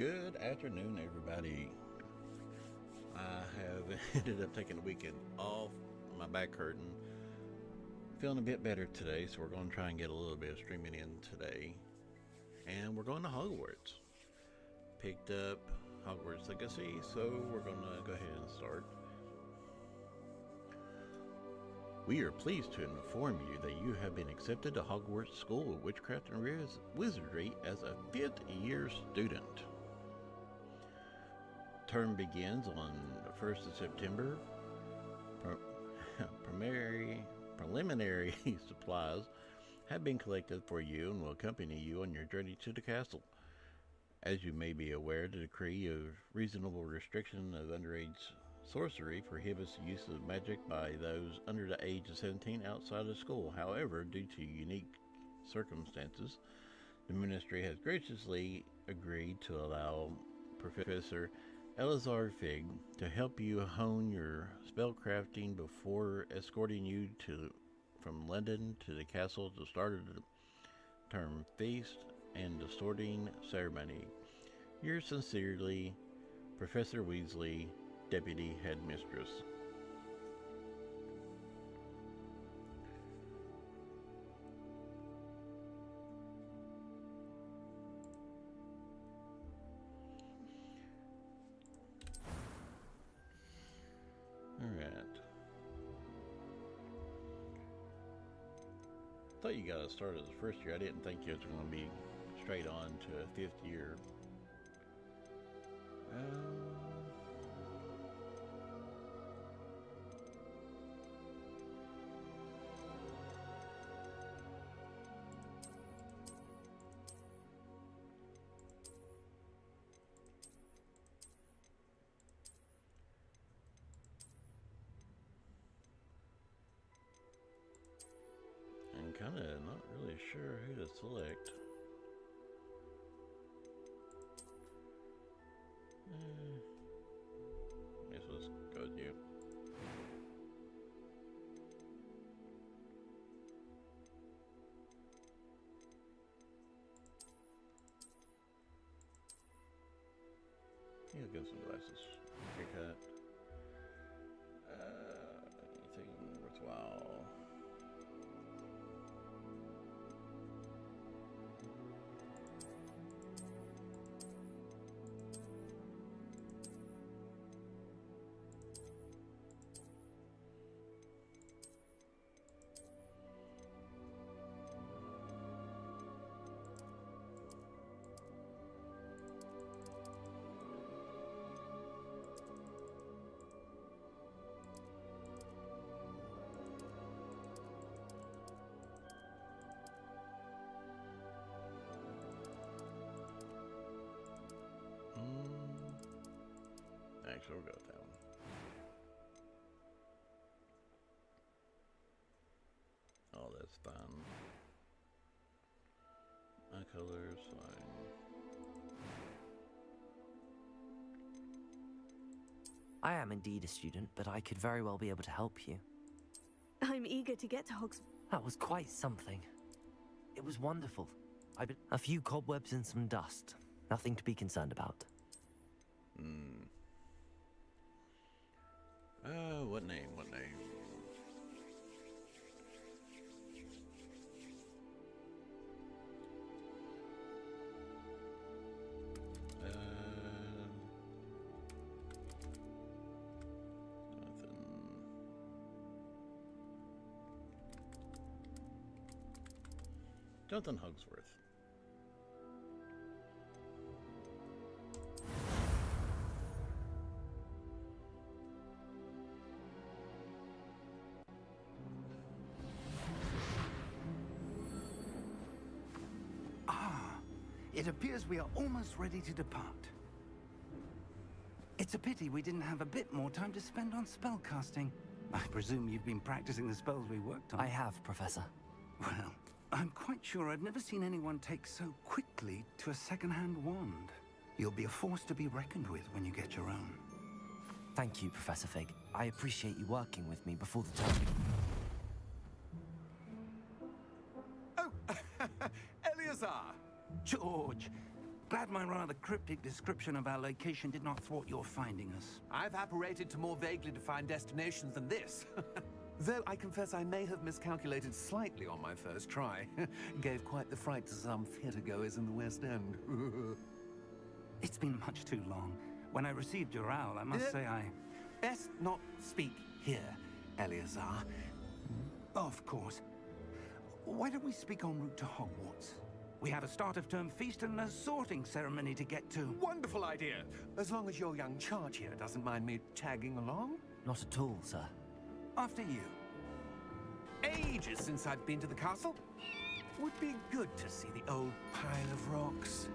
Good afternoon, everybody. I have ended up taking the weekend off. My back hurting. Feeling a bit better today, so we're going to try and get a little bit of streaming in today. And we're going to Hogwarts. Picked up Hogwarts Legacy, so we're going to go ahead and start. We are pleased to inform you that you have been accepted to Hogwarts School of Witchcraft and Wizardry as a 5th year student. Term begins on the 1st of September. Preliminary supplies have been collected for you and will accompany you on your journey to the castle. As you may be aware, the decree of reasonable restriction of underage sorcery prohibits the use of magic by those under the age of 17 outside of school. However, due to unique circumstances, the ministry has graciously agreed to allow Professor Elazar Fig to help you hone your spellcrafting before escorting you from London to the castle to start the term feast and distorting ceremony. Yours sincerely, Professor Weasley, Deputy Headmistress. Alright. Thought you got to start as a 1st year. I didn't think you was going to be straight on to a 5th year. I'm kind of not really sure who to select. Guess let's go with you. He'll get some glasses. Haircut. Anything worthwhile? Actually, we'll go with that one. Oh, that's fine. My color's fine. I am indeed a student, but I could very well be able to help you. I'm eager to get to Hogsmeade. That was quite something. It was wonderful. A few cobwebs and some dust. Nothing to be concerned about. What name? Jonathan Hogsworth. It appears we are almost ready to depart. It's a pity we didn't have a bit more time to spend on spellcasting. I presume you've been practicing the spells we worked on. I have, Professor. Well, I'm quite sure I've never seen anyone take so quickly to a second-hand wand. You'll be a force to be reckoned with when you get your own. Thank you, Professor Fig. I appreciate you working with me before the term. Oh, Eleazar! George, Glad my rather cryptic description of our location did not thwart your finding us. I've apparated to more vaguely defined destinations than this. Though I confess I may have miscalculated slightly on my first try. Gave quite the fright to some theatergoers in the West End. It's been much too long. When I received your owl, I must say I... Best not speak here, Eleazar. Of course. Why don't we speak en route to Hogwarts? We have a start-of-term feast and a sorting ceremony to get to. Wonderful idea! As long as your young charge here doesn't mind me tagging along. Not at all, sir. After you. Ages since I've been to the castle. Would be good to see the old pile of rocks.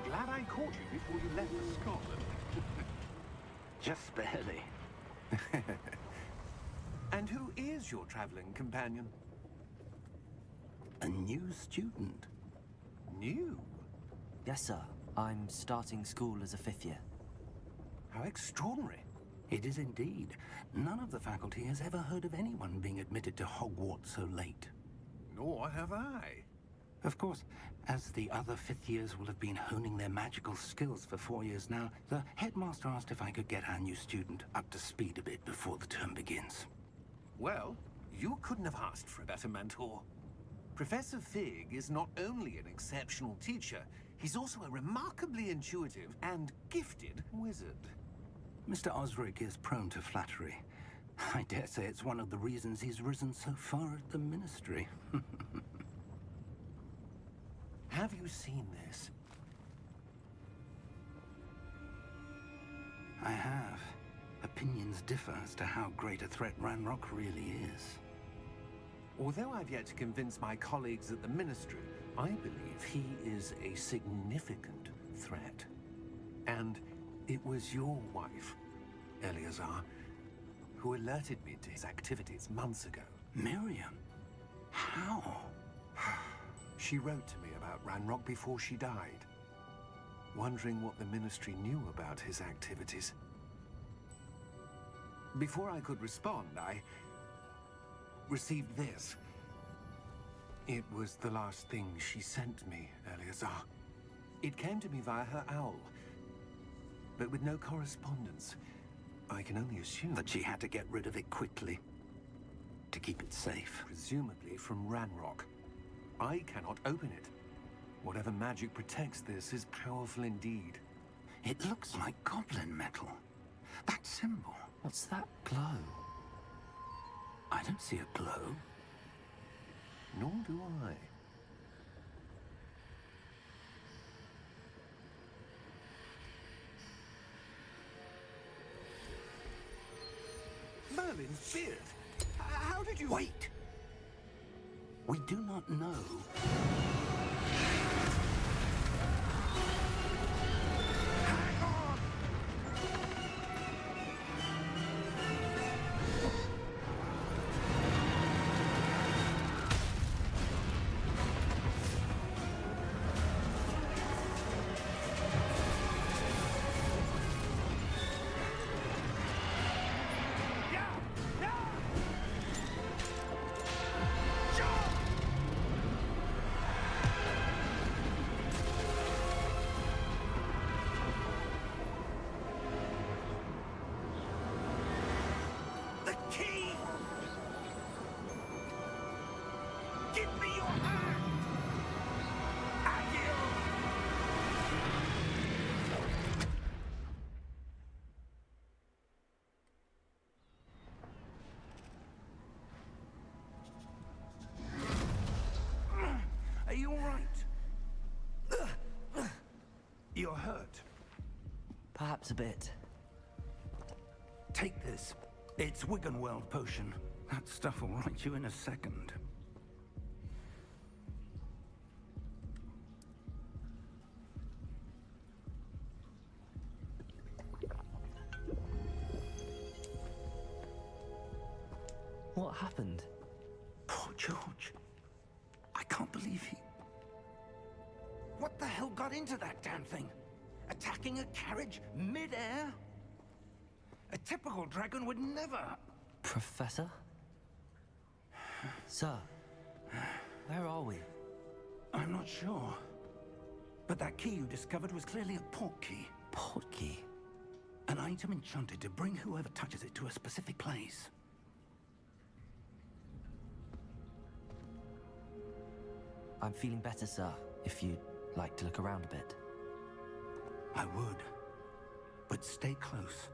Glad I caught you before you left for Scotland. Just barely. And who is your traveling companion? A new student. New? Yes, sir. I'm starting school as a 5th year. How extraordinary. It is indeed. None of the faculty has ever heard of anyone being admitted to Hogwarts so late. Nor have I. Of course, as the other 5th years will have been honing their magical skills for 4 years now, the headmaster asked if I could get our new student up to speed a bit before the term begins. Well, you couldn't have asked for a better mentor. Professor Fig is not only an exceptional teacher, he's also a remarkably intuitive and gifted wizard. Mr. Osric is prone to flattery. I dare say it's one of the reasons he's risen so far at the Ministry. Have you seen this? I have. Opinions differ as to how great a threat Ranrock really is. Although I've yet to convince my colleagues at the Ministry, I believe he is a significant threat. And it was your wife, Eleazar, who alerted me to his activities months ago. Miriam? How? She wrote to me about Ranrock before she died, wondering what the Ministry knew about his activities. Before I could respond, I received this. It was the last thing she sent me, Eleazar. It came to me via her owl, but with no correspondence. I can only assume That she had to get rid of it quickly, to keep it safe. presumably from Ranrock. I cannot open it. Whatever magic protects this is powerful indeed. It looks like goblin metal. That symbol. What's that glow? I don't see a glow. Nor do I. Merlin's beard. How did you... Wait! We do not know. You're hurt. Perhaps a bit. Take this. It's Wiggenweld potion. That stuff will right you in a second. What happened? Poor George. I can't believe he... What the hell got into that damn thing? Attacking a carriage mid-air? A typical dragon would never... Professor? Sir, where are we? I'm not sure. But that key you discovered was clearly a port key. Port key? An item enchanted to bring whoever touches it to a specific place. I'm feeling better, sir, if you'd like to look around a bit. I would. But stay close.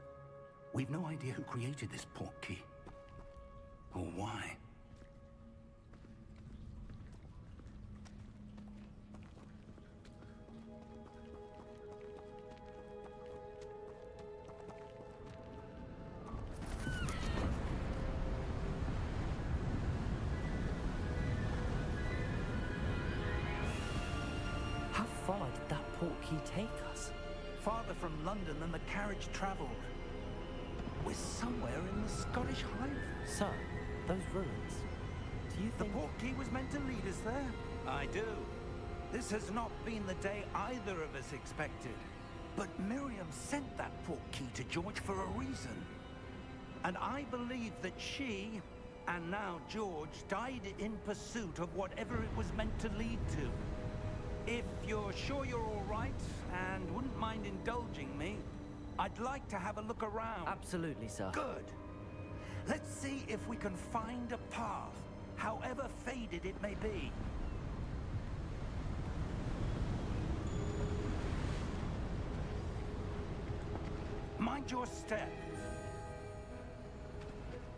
We've no idea who created this port key. Or why. How far did that port key take us? Farther from London than the carriage traveled. We're somewhere in the Scottish Highlands. Sir, those ruins. Do you The think... port key was meant to lead us there? I do. This has not been the day either of us expected. But Miriam sent that port key to George for a reason. And I believe that she, and now George, died in pursuit of whatever it was meant to lead to. If you're sure you're all right, and wouldn't mind indulging me, I'd like to have a look around. Absolutely, sir. Good. Let's see if we can find a path, however faded it may be. Mind your step.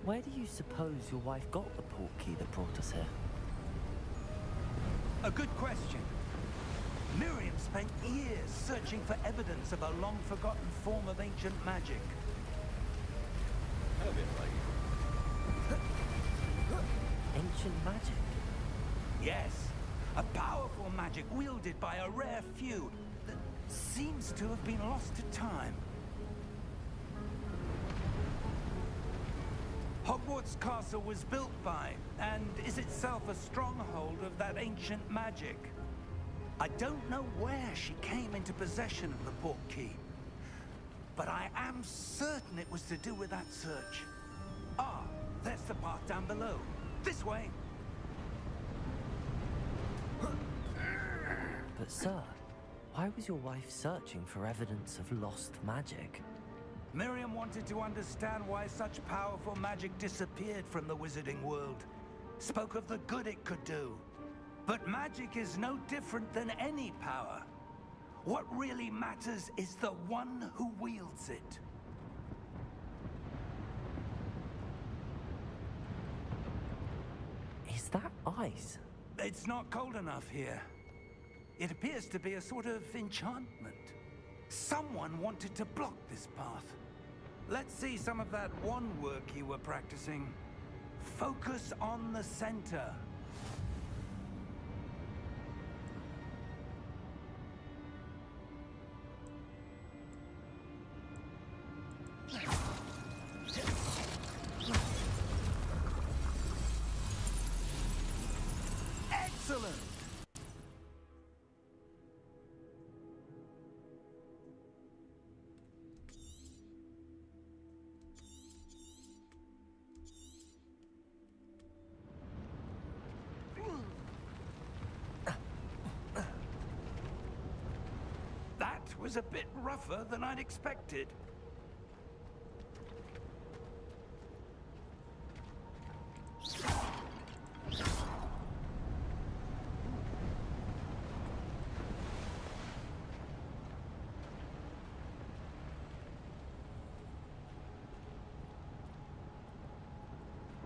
Where do you suppose your wife got the port key that brought us here? A good question. Miriam spent years searching for evidence of a long-forgotten form of ancient magic. A bit like Ancient magic? Yes, a powerful magic wielded by a rare few that seems to have been lost to time. Hogwarts Castle was built by, and is itself a stronghold of that ancient magic. I don't know where she came into possession of the port key, but I am certain it was to do with that search. Ah, there's the path down below. This way. But sir, why was your wife searching for evidence of lost magic? Miriam wanted to understand why such powerful magic disappeared from the wizarding world. Spoke of the good it could do. But magic is no different than any power. What really matters is the one who wields it. Is that ice? It's not cold enough here. It appears to be a sort of enchantment. Someone wanted to block this path. Let's see some of that wand work you were practicing. Focus on the center. Excellent! That was a bit rougher than I'd expected.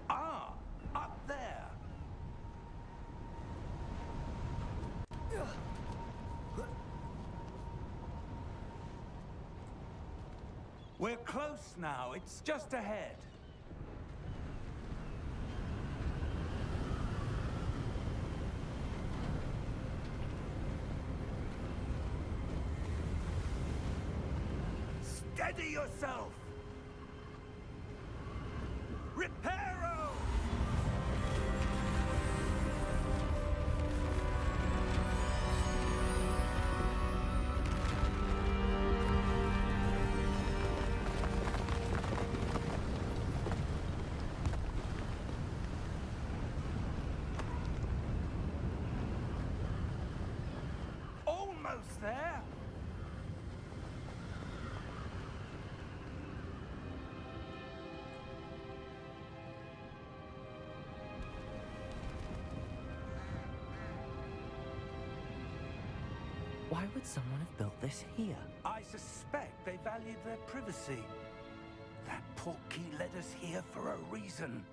Ah, up there. We're close now. It's just ahead. Steady yourself! Reparo! Almost there! Why would someone have built this here? I suspect they valued their privacy. That portkey led us here for a reason.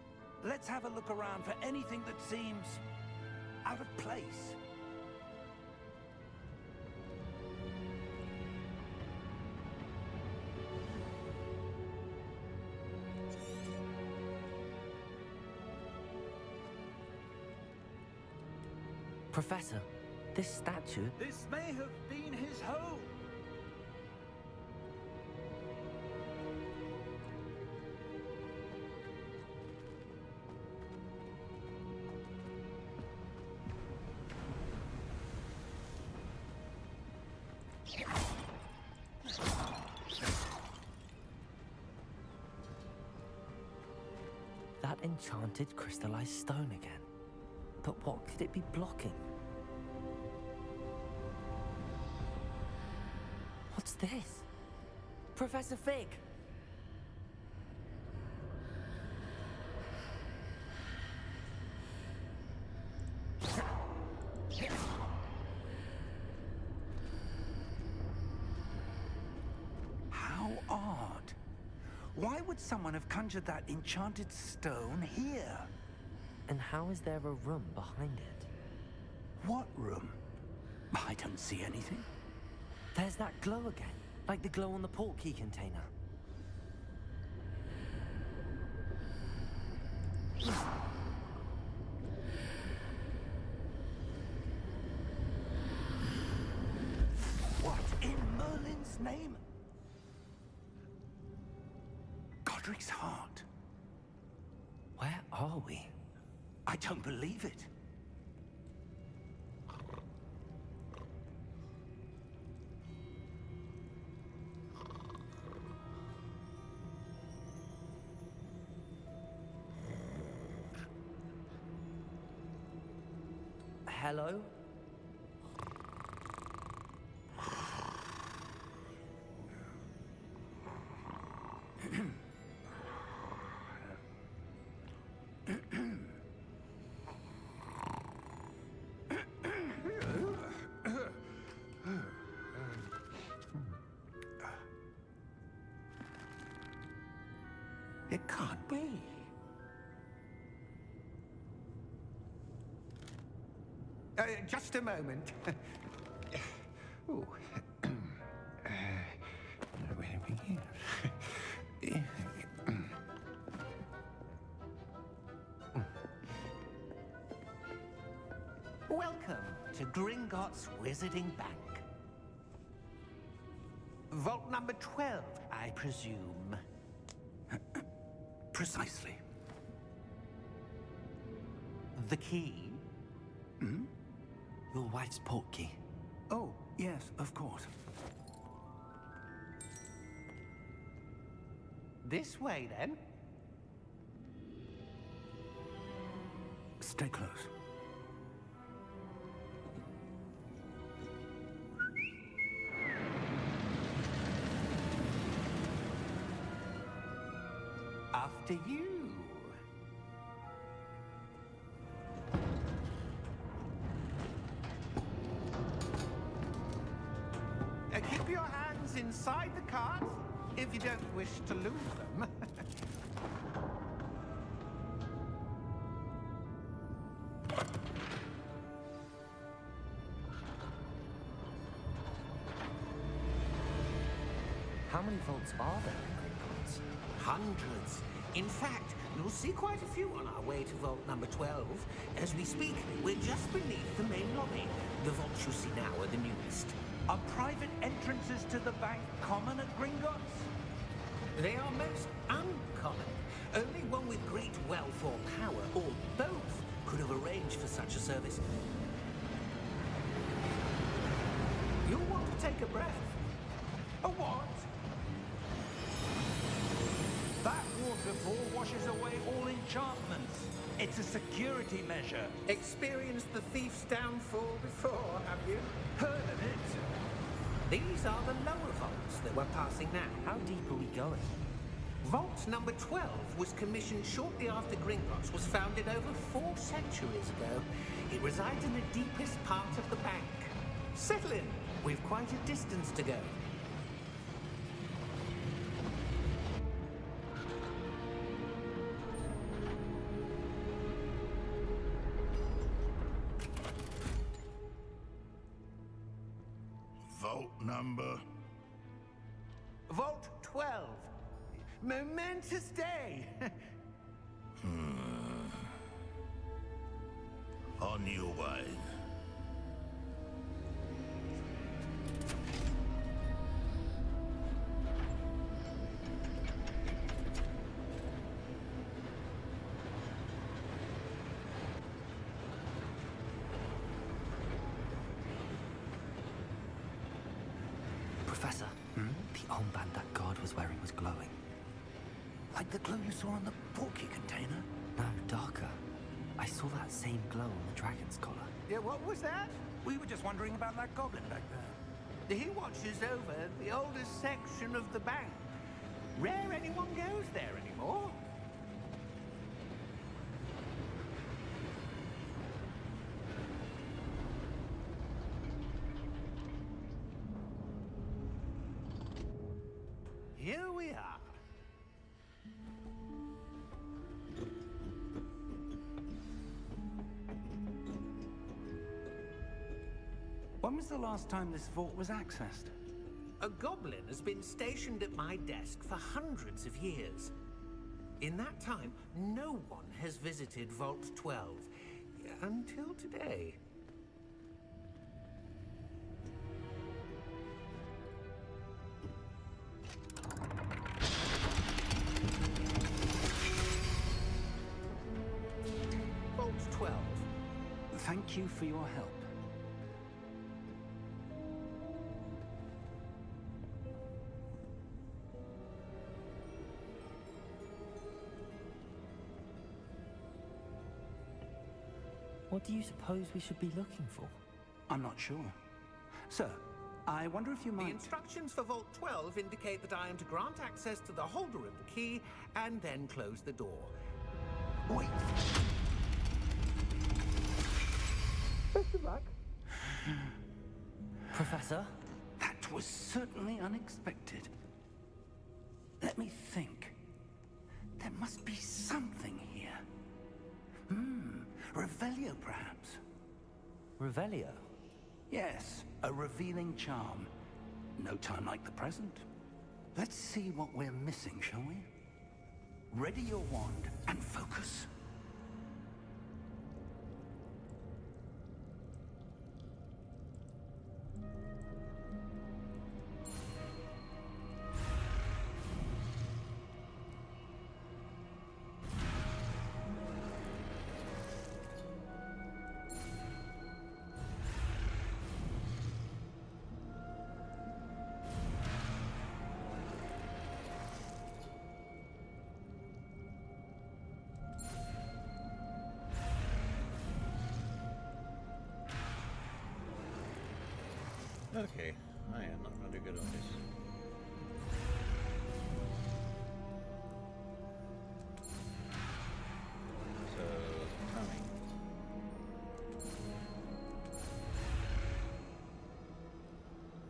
Let's have a look around for anything that seems out of place. Professor, this statue... This may have been his home. That enchanted crystallized stone again. But what could it be blocking? What's this? Professor Fig! How odd. Why would someone have conjured that enchanted stone here? And how is there a room behind it? What room? I don't see anything. There's that glow again, like the glow on the portkey container. What in Merlin's name? Godric's heart. Where are we? I don't believe it. Hello? It can't be. Just a moment. Ooh. Where do we begin? Welcome to Gringotts Wizarding Bank. Vault number 12, I presume. Precisely. The key? Your wife's portkey. Oh, yes, of course. This way, then. Stay close. After you. Keep your hands inside the cart if you don't wish to lose them. How many vaults are there in Hundreds. In fact, you'll see quite a few on our way to vault number 12. As we speak, we're just beneath the main lobby. The vaults you see now are the newest. Are private entrances to the bank common at Gringotts? They are most uncommon. Only one with great wealth or power, or both, could have arranged for such a service. You'll want to take a breath. A what? That waterfall washes away all enchantments. It's a security measure. Experienced the thief's downfall before, have you? Heard of it? These are the lower vaults that we're passing now. How deep are we going? Vault number 12 was commissioned shortly after Gringotts was founded over 4 centuries ago. It resides in the deepest part of the bank. Settle in. We've quite a distance to go. Vault number? Vault 12. Momentous day. On your way. Professor, the armband that guard was wearing was glowing. Like the glow you saw on the portkey container? No, darker. I saw that same glow on the dragon's collar. Yeah, what was that? We were just wondering about that goblin back there. He watches over the oldest section of the bank. Rare anyone goes there anymore. Here we are. When was the last time this vault was accessed? A goblin has been stationed at my desk for hundreds of years. In that time, no one has visited Vault 12. Until today. Vault 12. Thank you for your help. What do you suppose we should be looking for? I'm not sure. Sir, I wonder if you The might... instructions for Vault 12 indicate that I am to grant access to the holder of the key and then close the door. Wait! Best of luck. Professor? That was certainly unexpected. Let me think. There must be something here. Revelio, perhaps? Revelio? Yes, a revealing charm. No time like the present. Let's see what we're missing, shall we? Ready your wand and focus. Okay, I am not really good on this. So, timing.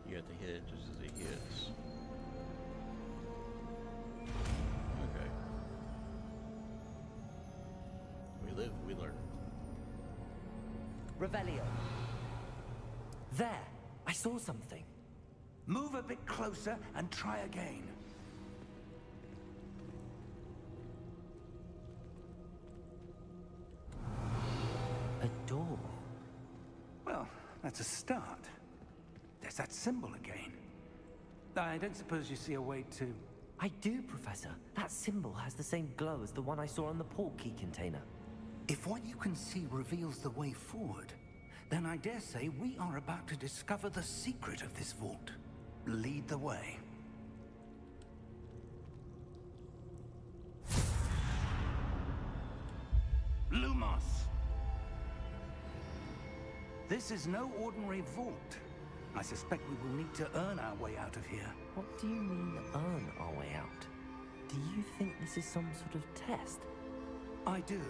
You have to hit just as it hits. Okay. We live, we learn. Revelio. There! I saw something. Move a bit closer and try again. that's a start. There's that symbol again. I don't suppose you see a way to... I do, Professor. That symbol has the same glow as the one I saw on the port key container. If what you can see reveals the way forward, then I dare say we are about to discover the secret of this vault. Lead the way. Lumos! This is no ordinary vault. I suspect we will need to earn our way out of here. What do you mean, earn our way out? Do you think this is some sort of test? I do.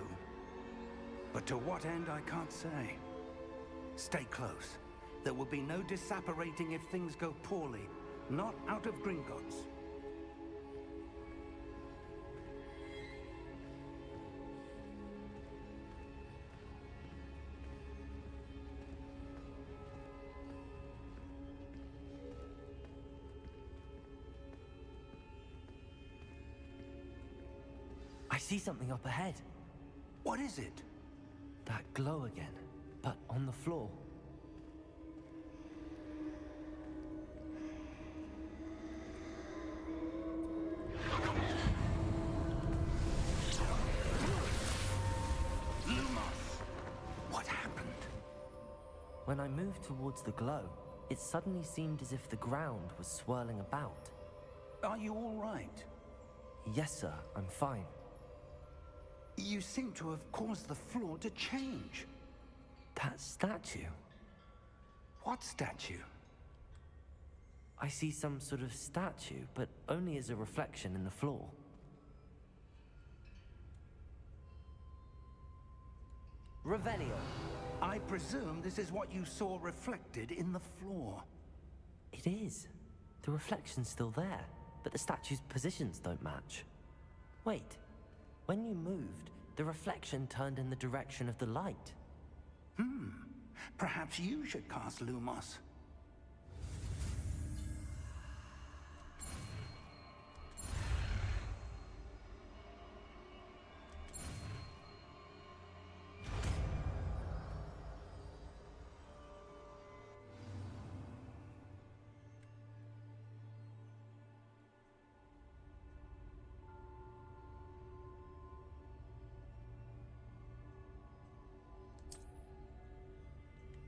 But to what end, I can't say. Stay close. There will be no disapparating if things go poorly. Not out of Gringotts. I see something up ahead. What is it? That glow again, but on the floor. Lumos! What happened? When I moved towards the glow, it suddenly seemed as if the ground was swirling about. Are you all right? Yes, sir, I'm fine. You seem to have caused the floor to change. That statue? What statue? I see some sort of statue, but only as a reflection in the floor. Revelio. I presume this is what you saw reflected in the floor. It is. The reflection's still there, but the statue's positions don't match. Wait. When you moved, the reflection turned in the direction of the light. Perhaps you should cast Lumos.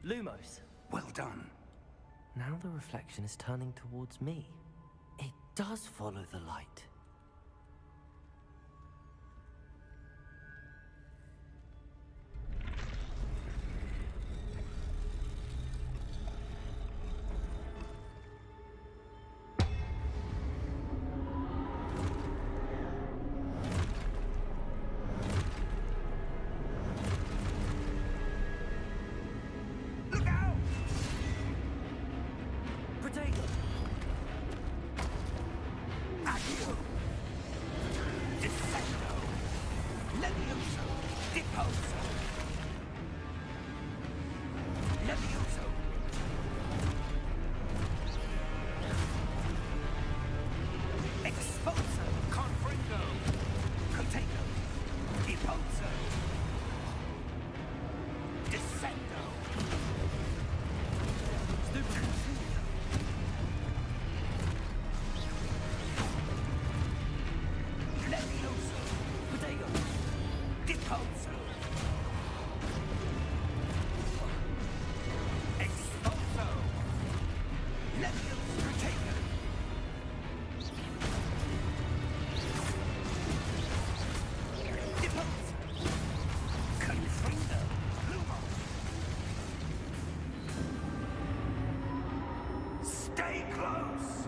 Lumos. Well done. Now the reflection is turning towards me. It does follow the light. Stay close!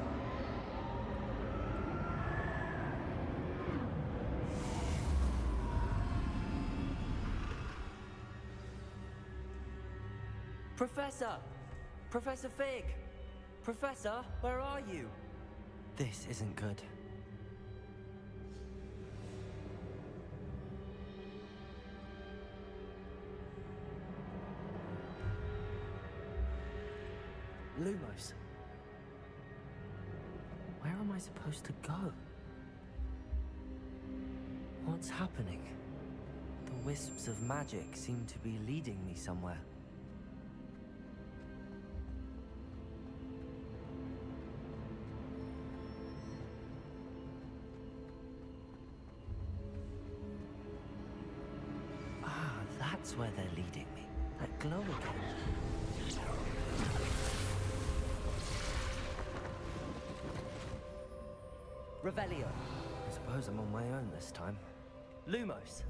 Professor! Professor Fig! Professor, where are you? This isn't good. Lumos. Where am I supposed to go? What's happening? The wisps of magic seem to be leading me somewhere. That's where they're leading me. That glow again. Revelio. I suppose I'm on my own this time. Lumos.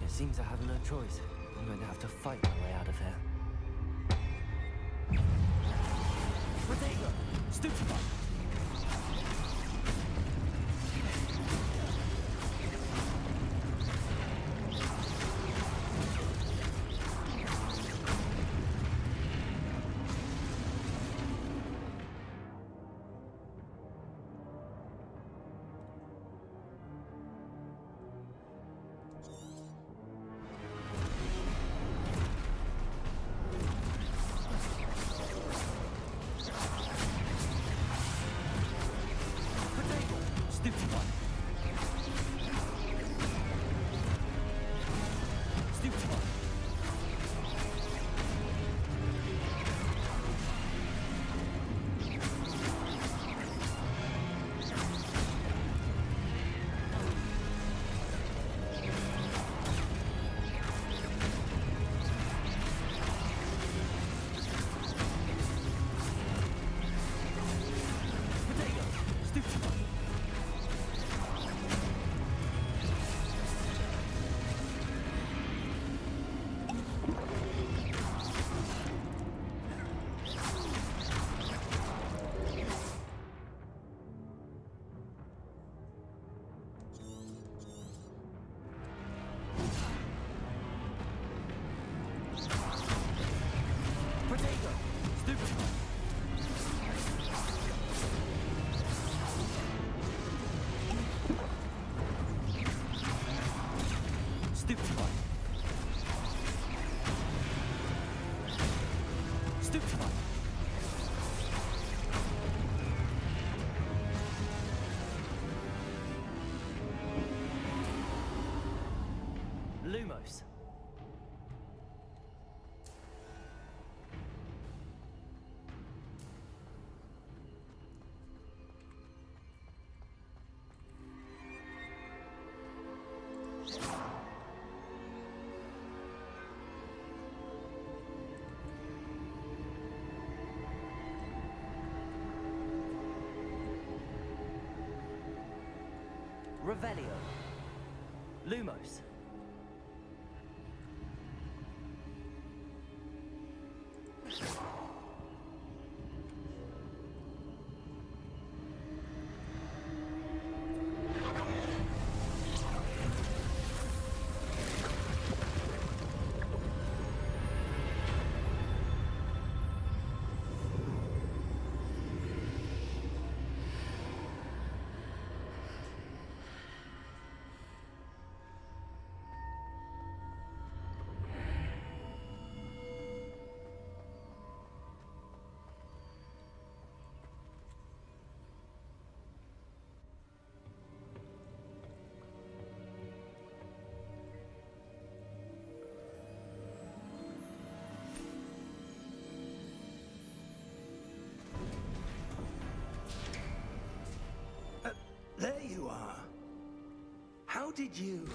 It seems I have no choice. I'm going to have to fight my way out of here. Protego! Stupefy! Lumos. Revelio. Lumos. There you are. How did you...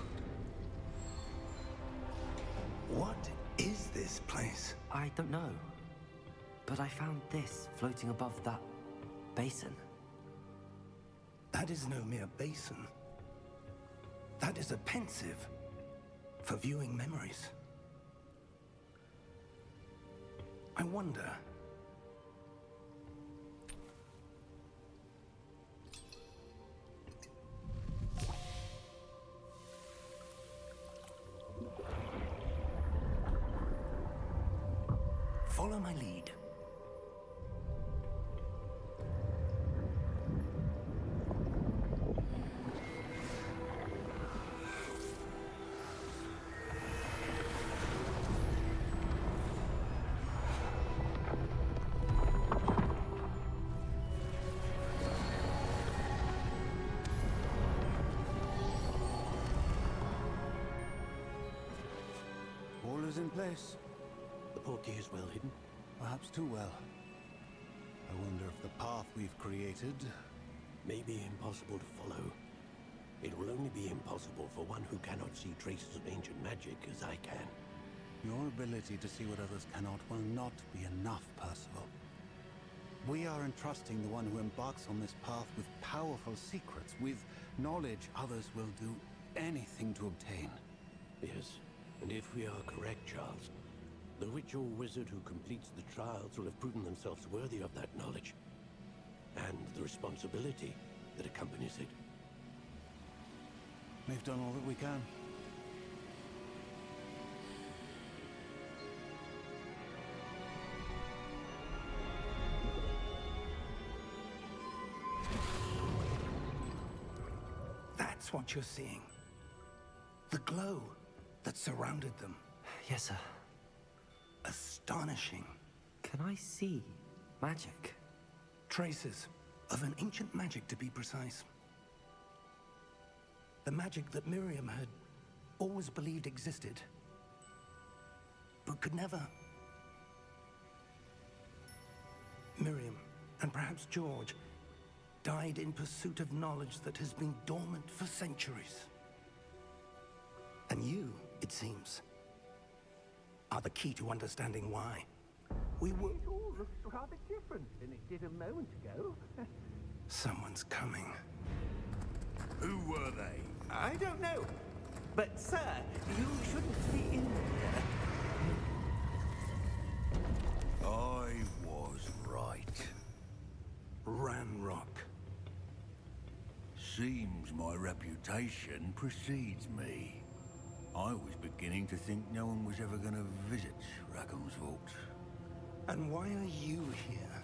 What is this place? I don't know. But I found this floating above that basin. That is no mere basin. That is a pensive for viewing memories. I wonder... Follow my lead. All is in place. The portkey is well hidden. Perhaps too well. I wonder if the path we've created may be impossible to follow. It will only be impossible for one who cannot see traces of ancient magic as I can. Your ability to see what others cannot will not be enough, Percival. We are entrusting the one who embarks on this path with powerful secrets, with knowledge others will do anything to obtain. Yes, and if we are correct, Charles, the witch or wizard who completes the trials will have proven themselves worthy of that knowledge, and the responsibility that accompanies it. We've done all that we can. That's what you're seeing. The glow that surrounded them. Yes, sir. Astonishing. Can I see magic? Traces of an ancient magic, to be precise. The magic that Miriam had always believed existed, but could never. Miriam, and perhaps George, died in pursuit of knowledge that has been dormant for centuries. And you, it seems, are the key to understanding why. We were... It all looks rather different than it did a moment ago. Someone's coming. Who were they? I don't know. But, sir, you shouldn't be in here. I was right. Ranrock. Seems my reputation precedes me. I was beginning to think no one was ever going to visit Rackham's vault. And why are you here?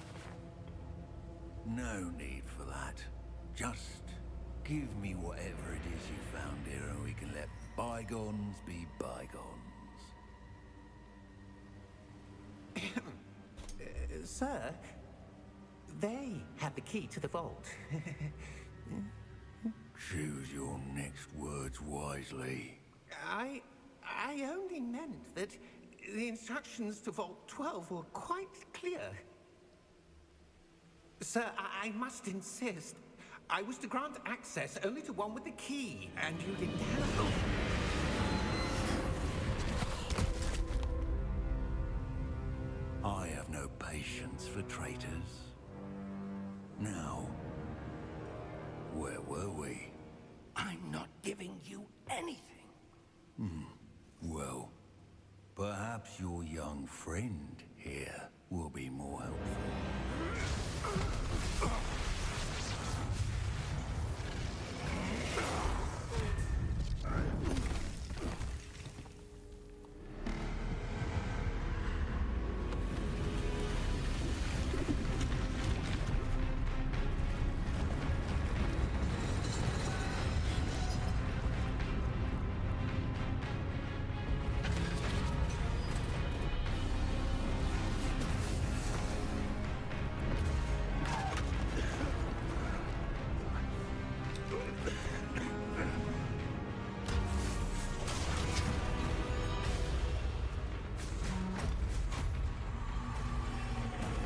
No need for that. Just give me whatever it is you found here and we can let bygones be bygones. Sir, they have the key to the vault. Choose your next words wisely. I only meant that the instructions to Vault 12 were quite clear. Sir, I must insist. I was to grant access only to one with the key, and you didn't have... I have no patience for traitors. Now, where were we? I'm not giving you anything. Well, perhaps your young friend here will be more helpful.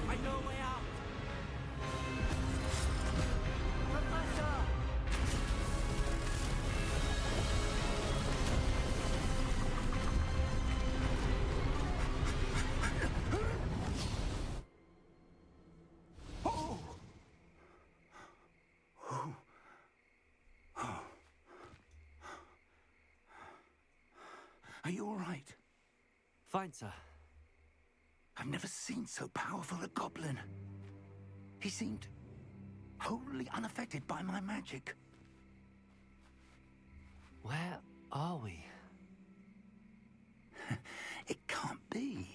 I know a way out! Professor! Are you all right? Fine, sir. I've never seen so powerful a goblin. He seemed wholly unaffected by my magic. Where are we? It can't be.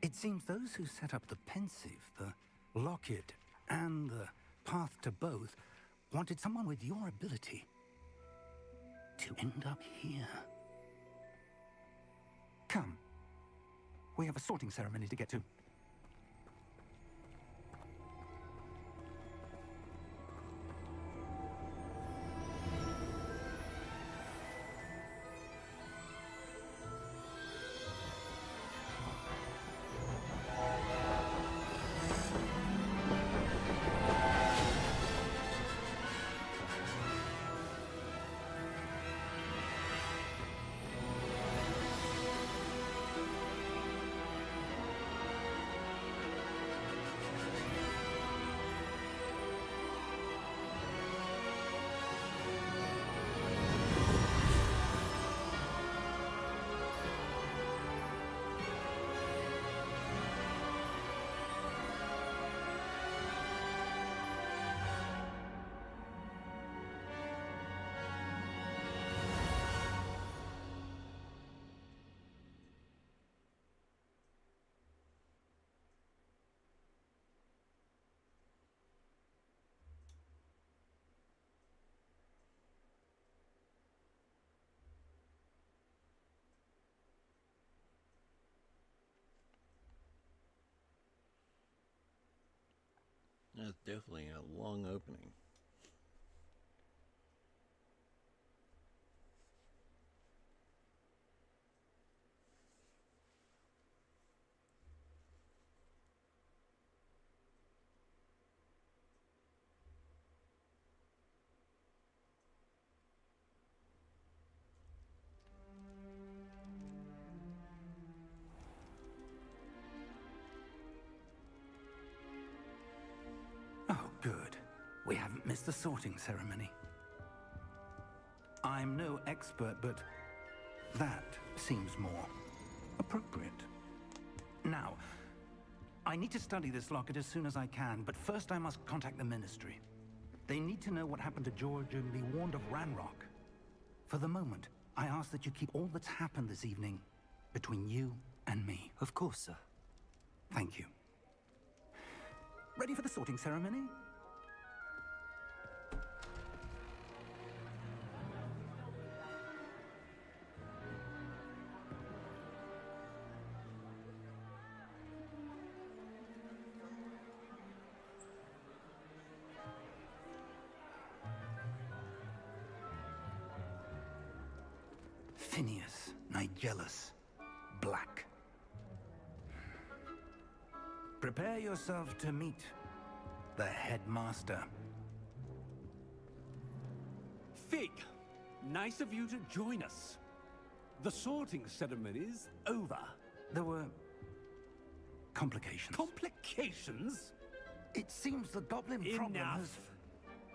It seems those who set up the pensive, the locket, and the path to both wanted someone with your ability to end up here. Come. We have a sorting ceremony to get to. That's definitely a long opening. Oh, good. We haven't missed the sorting ceremony. I'm no expert, but that seems more appropriate. Now, I need to study this locket as soon as I can, but first I must contact the Ministry. They need to know what happened to George and be warned of Ranrock. For the moment, I ask that you keep all that's happened this evening between you and me. Of course, sir. Thank you. Ready for the sorting ceremony? Phineas, Nigellus, Black. Prepare yourself to meet the headmaster. Fig, nice of you to join us. The sorting ceremony's over. There were complications. Complications? It seems the goblin problem has... Enough!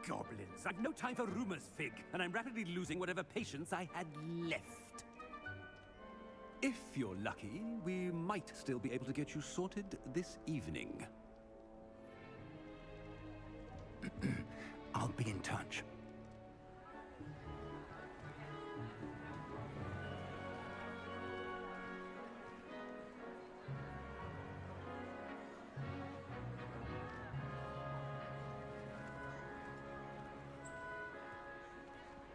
Goblins. I've no time for rumors, Fig, and I'm rapidly losing whatever patience I had left. If you're lucky, we might still be able to get you sorted this evening. I'll be in touch.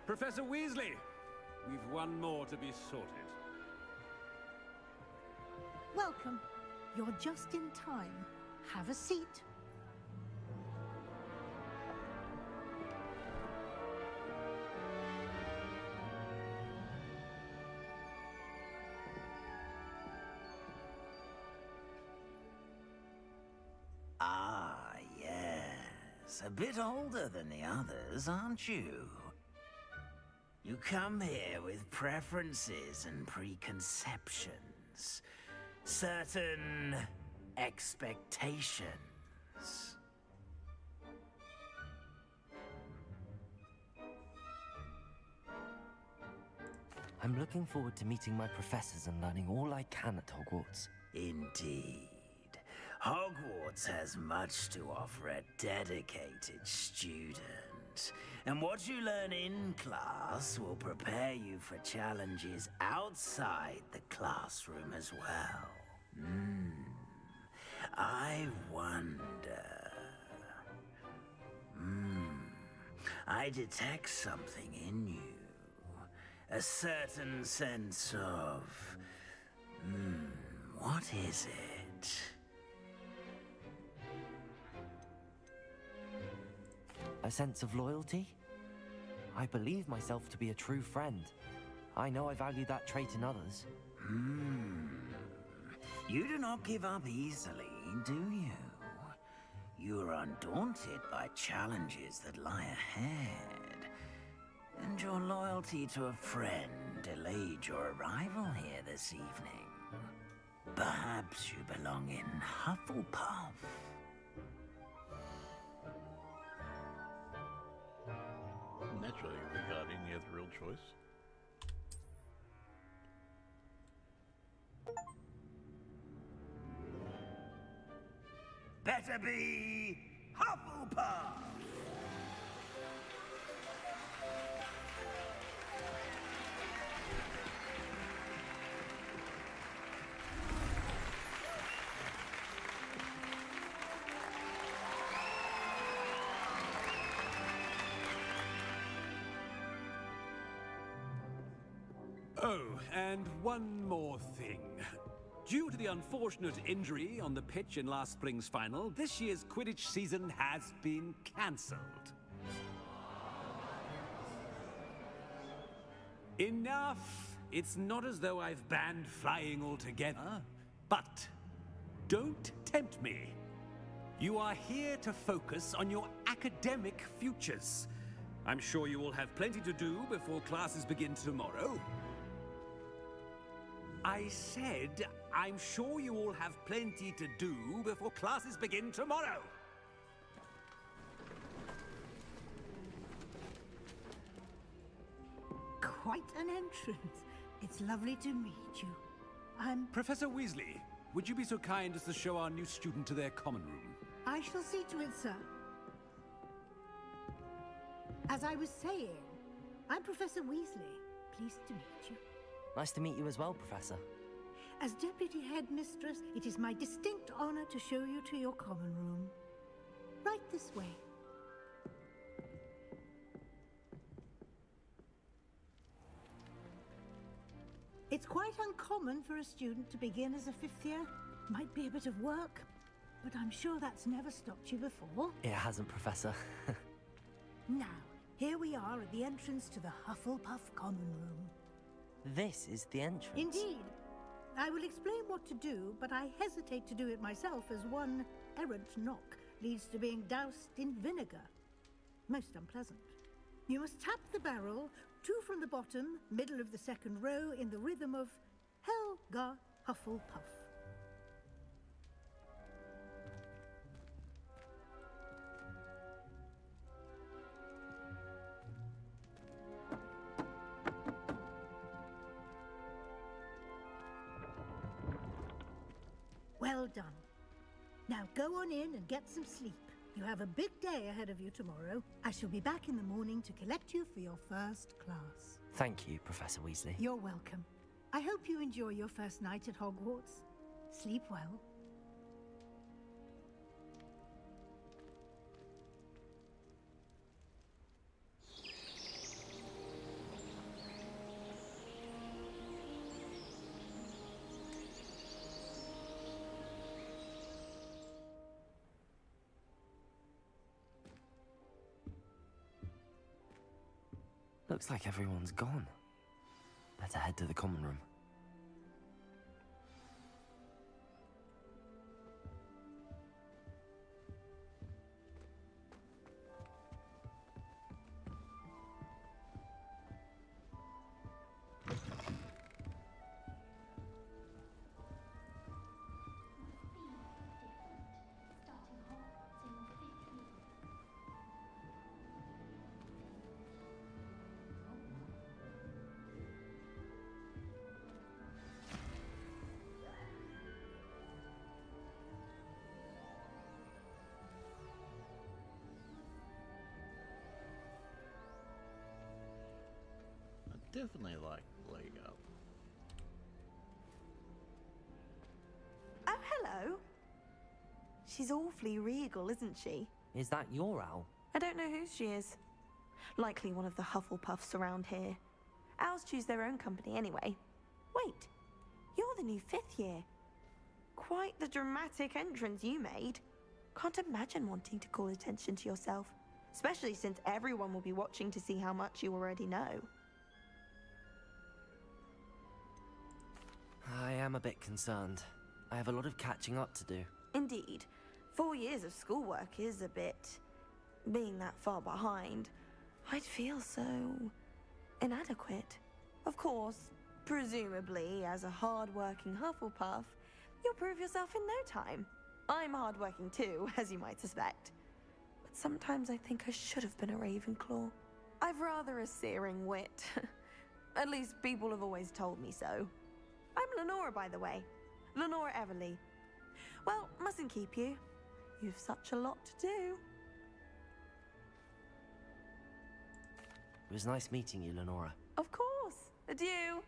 Professor Weasley, we've one more to be sorted. Welcome. You're just in time. Have a seat. Ah, yes. A bit older than the others, aren't you? You come here with preferences and preconceptions. Certain expectations. I'm looking forward to meeting my professors and learning all I can at Hogwarts. Indeed. Hogwarts has much to offer a dedicated student. And what you learn in class will prepare you for challenges outside the classroom as well. I wonder... I detect something in you. A certain sense of... what is it? A sense of loyalty? I believe myself to be a true friend. I know I value that trait in others. You do not give up easily, do you? You are undaunted by challenges that lie ahead. And your loyalty to a friend delayed your arrival here this evening. Perhaps you belong in Hufflepuff. Naturally, we got any other real choice? Better be Hufflepuff! Oh, and one more thing. Due to the unfortunate injury on the pitch in last spring's final, this year's Quidditch season has been cancelled. Enough! It's not as though I've banned flying altogether, but don't tempt me. You are here to focus on your academic futures. I'm sure you all have plenty to do before classes begin tomorrow. I said, I'm sure you all have plenty to do before classes begin tomorrow. Quite an entrance. It's lovely to meet you. I'm... Professor Weasley, would you be so kind as to show our new student to their common room? I shall see to it, sir. As I was saying, I'm Professor Weasley. Pleased to meet you. Nice to meet you as well, Professor. As Deputy Headmistress, it is my distinct honor to show you to your common room. Right this way. It's quite uncommon for a student to begin as a fifth year. Might be a bit of work, but I'm sure that's never stopped you before. It hasn't, Professor. Now, here we are at the entrance to the Hufflepuff common room. This is the entrance. Indeed. I will explain what to do, but I hesitate to do it myself as one errant knock leads to being doused in vinegar. Most unpleasant. You must tap the barrel, 2 from the bottom, middle of the second row, in the rhythm of Helga Hufflepuff. Well done. Now go on in and get some sleep. You have a big day ahead of you tomorrow. I shall be back in the morning to collect you for your first class. Thank you, Professor Weasley. You're welcome. I hope you enjoy your first night at Hogwarts. Sleep well. Looks like everyone's gone. Better head to the common room. Definitely like Lego. Oh, hello. She's awfully regal, isn't she? Is that your owl? I don't know whose she is. Likely one of the Hufflepuffs around here. Owls choose their own company anyway. Wait, you're the new 5th year. Quite the dramatic entrance you made. Can't imagine wanting to call attention to yourself, especially since everyone will be watching to see how much you already know. I am a bit concerned. I have a lot of catching up to do. Indeed. 4 years of schoolwork is a bit... being that far behind. I'd feel so... inadequate. Of course, presumably, as a hard-working Hufflepuff, you'll prove yourself in no time. I'm hard-working too, as you might suspect. But sometimes I think I should have been a Ravenclaw. I've rather a searing wit. At least people have always told me so. I'm Lenora, by the way. Lenora Everly. Well, mustn't keep you. You've such a lot to do. It was nice meeting you, Lenora. Of course. Adieu.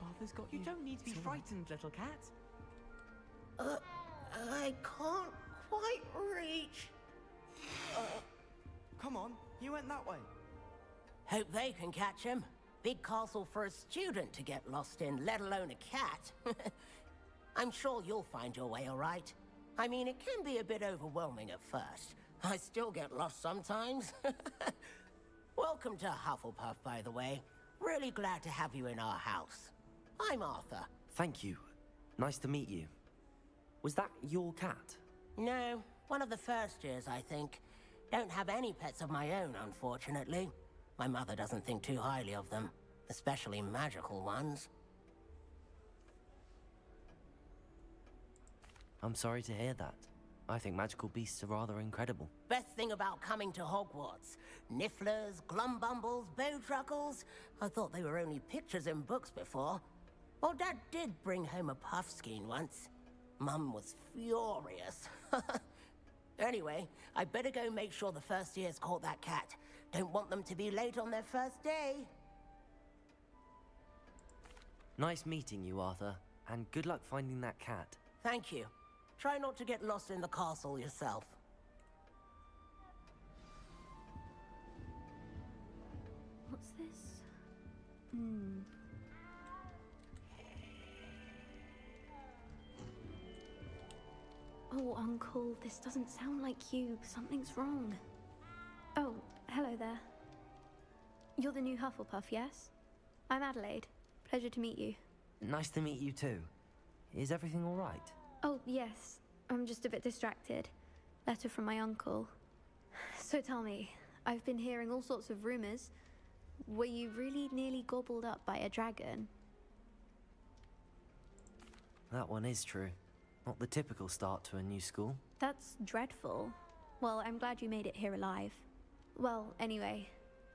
Arthur's got you. You don't need to be frightened, little cat. I can't quite reach. Come on, Hope they can catch him. Big castle for a student to get lost in, let alone a cat. I'm sure you'll find your way all right. I mean, it can be a bit overwhelming at first. I still get lost sometimes. Welcome to Hufflepuff, by the way. Really glad to have you in our house. I'm Arthur. Thank you. Nice to meet you. Was that your cat? No, one of the first years, I think. Don't have any pets of my own, unfortunately. My mother doesn't think too highly of them, especially magical ones. I'm sorry to hear that. I think magical beasts are rather incredible. Best thing about coming to Hogwarts. Nifflers, Glumbumbles, Bowtruckles. I thought they were only pictures in books before. Well, Dad did bring home a Puffskein once. Mum was furious. Anyway, I better go make sure the first years caught that cat. Don't want them to be late on their first day. Nice meeting you, Arthur. And good luck finding that cat. Thank you. Try not to get lost in the castle yourself. What's this? Oh, Uncle, this doesn't sound like you. Something's wrong. Oh, hello there. You're the new Hufflepuff, yes? I'm Adelaide. Pleasure to meet you. Nice to meet you too. Is everything all right? Oh, yes. I'm just a bit distracted. Letter from my uncle. So tell me, I've been hearing all sorts of rumors. Were you really nearly gobbled up by a dragon? That one is true. Not the typical start to a new school. That's dreadful. Well, I'm glad you made it here alive. Well, anyway,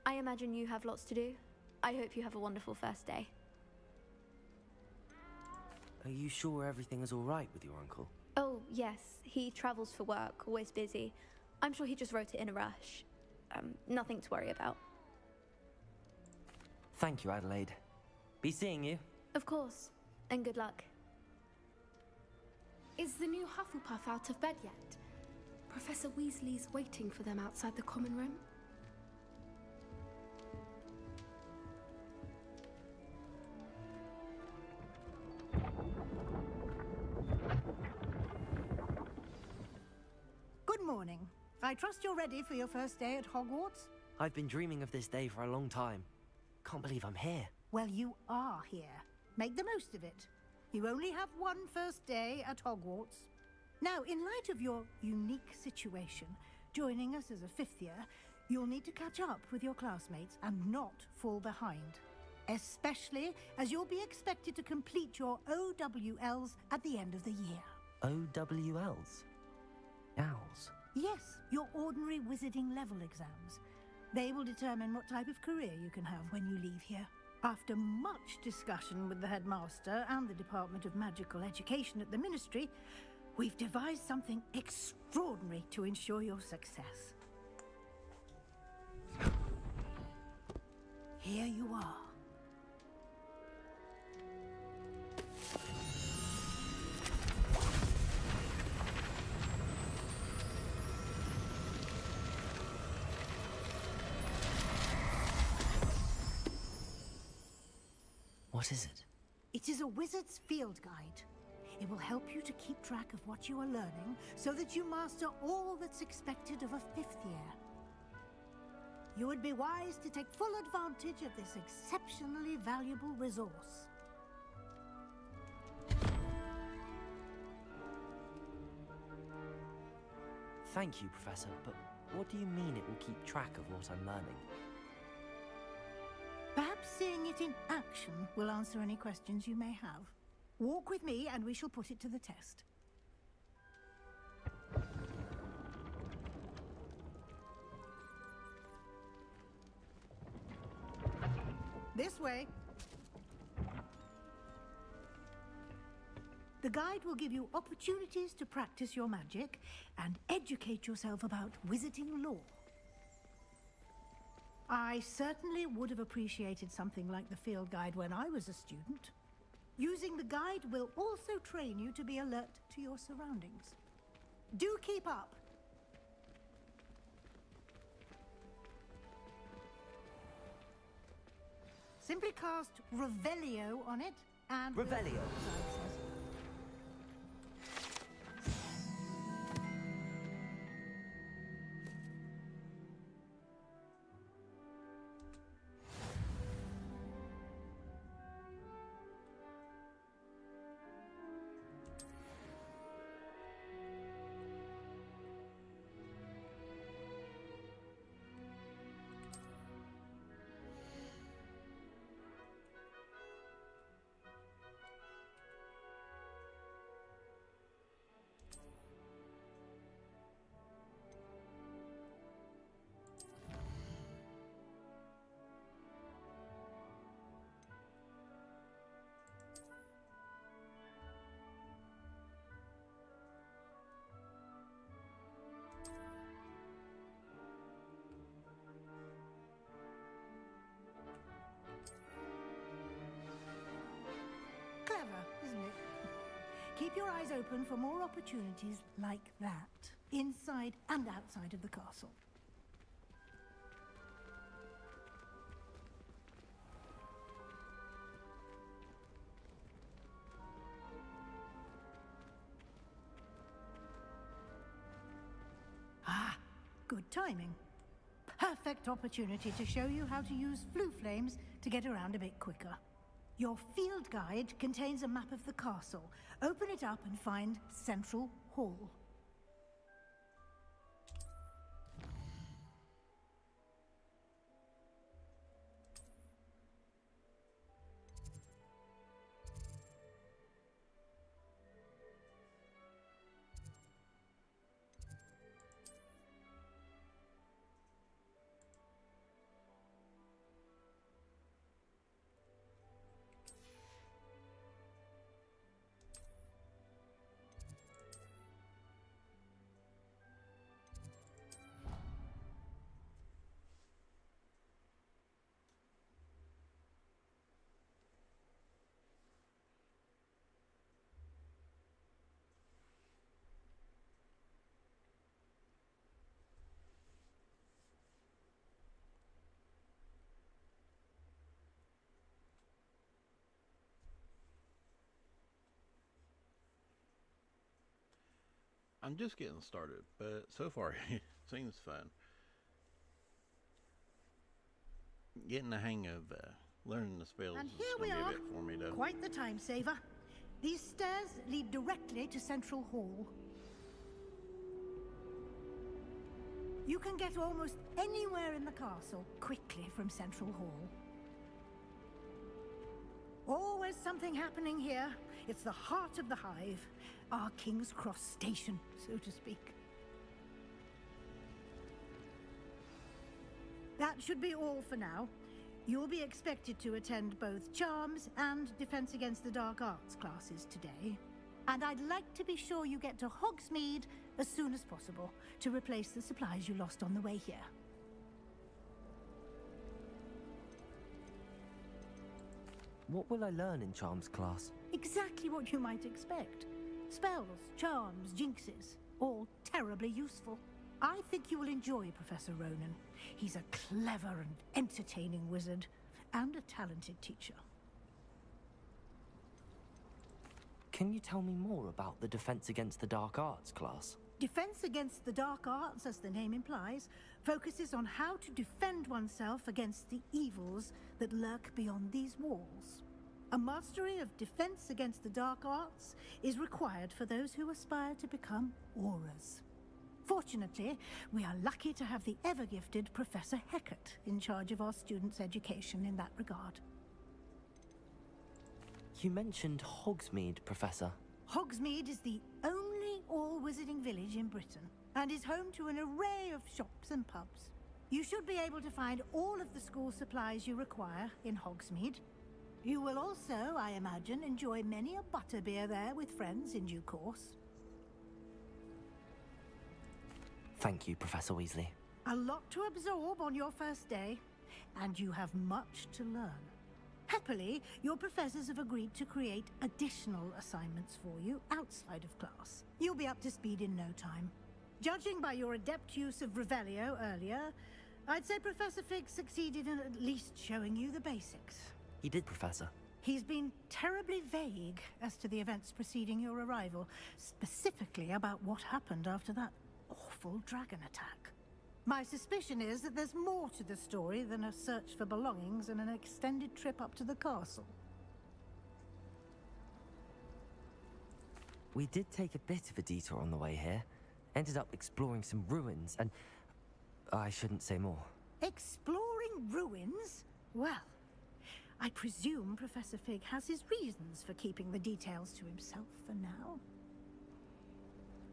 I imagine you have lots to do. I hope you have a wonderful first day. Are you sure everything is all right with your uncle? Oh, yes. He travels for work, always busy. I'm sure he just wrote it in a rush. Nothing to worry about. Thank you, Adelaide. Be seeing you. Of course. And good luck. Is the new Hufflepuff out of bed yet? Professor Weasley's waiting for them outside the common room. Good morning. I trust you're ready for your first day at Hogwarts? I've been dreaming of this day for a long time. Can't believe I'm here. Well, you are here. Make the most of it. You only have one first day at Hogwarts. Now, in light of your unique situation, joining us as a fifth year, you'll need to catch up with your classmates and not fall behind. Especially as you'll be expected to complete your OWLs at the end of the year. OWLs? Owls? Yes, your ordinary wizarding level exams. They will determine what type of career you can have when you leave here. After much discussion with the headmaster and the Department of Magical Education at the Ministry, we've devised something extraordinary to ensure your success. Here you are. What is it? It is a wizard's field guide. It will help you to keep track of what you are learning so that you master all that's expected of a fifth year. You would be wise to take full advantage of this exceptionally valuable resource. Thank you, Professor, but what do you mean it will keep track of what I'm learning? Perhaps seeing it in action will answer any questions you may have. Walk with me and we shall put it to the test. This way. The guide will give you opportunities to practice your magic and educate yourself about wizarding lore. I certainly would have appreciated something like the field guide when I was a student. Using the guide will also train you to be alert to your surroundings. Do keep up. . Simply cast Revelio on it, and... Revelio. Clever, isn't it? Keep your eyes open for more opportunities like that, inside and outside of the castle. Ah, good timing. Perfect opportunity to show you how to use flue flames to get around a bit quicker. Your field guide contains a map of the castle. Open it up and find Central Hall. I'm just getting started, but so far it seems fun. Getting the hang of learning the spells And is here going we to be a are. bit for me, though. Quite the time saver. These stairs lead directly to Central Hall. You can get almost anywhere in the castle quickly from Central Hall. Always something happening here. It's the heart of the hive, our King's Cross station, so to speak. That should be all for now. You'll be expected to attend both Charms and Defense Against the Dark Arts classes today. And I'd like to be sure you get to Hogsmeade as soon as possible to replace the supplies you lost on the way here. What will I learn in Charms class? Exactly what you might expect. Spells, charms, jinxes, all terribly useful. I think you will enjoy Professor Ronan. He's a clever and entertaining wizard, and a talented teacher. Can you tell me more about the Defense Against the Dark Arts class? Defense Against the Dark Arts, as the name implies, focuses on how to defend oneself against the evils that lurk beyond these walls. A mastery of Defense Against the Dark Arts is required for those who aspire to become Aurors. Fortunately, we are lucky to have the ever-gifted Professor Hecat in charge of our students' education in that regard. You mentioned Hogsmeade, Professor. Hogsmeade is the only all-wizarding village in Britain, and is home to an array of shops and pubs. You should be able to find all of the school supplies you require in Hogsmeade. You will also, I imagine, enjoy many a butterbeer there with friends in due course. Thank you, Professor Weasley. A lot to absorb on your first day, and you have much to learn. Happily, your professors have agreed to create additional assignments for you outside of class. You'll be up to speed in no time. Judging by your adept use of Revelio earlier, I'd say Professor Fig succeeded in at least showing you the basics. He did, Professor. He's been terribly vague as to the events preceding your arrival, specifically about what happened after that awful dragon attack. My suspicion is that there's more to the story than a search for belongings and an extended trip up to the castle. We did take a bit of a detour on the way here. Ended up exploring some ruins and... I shouldn't say more. Exploring ruins? Well, I presume Professor Fig has his reasons for keeping the details to himself for now.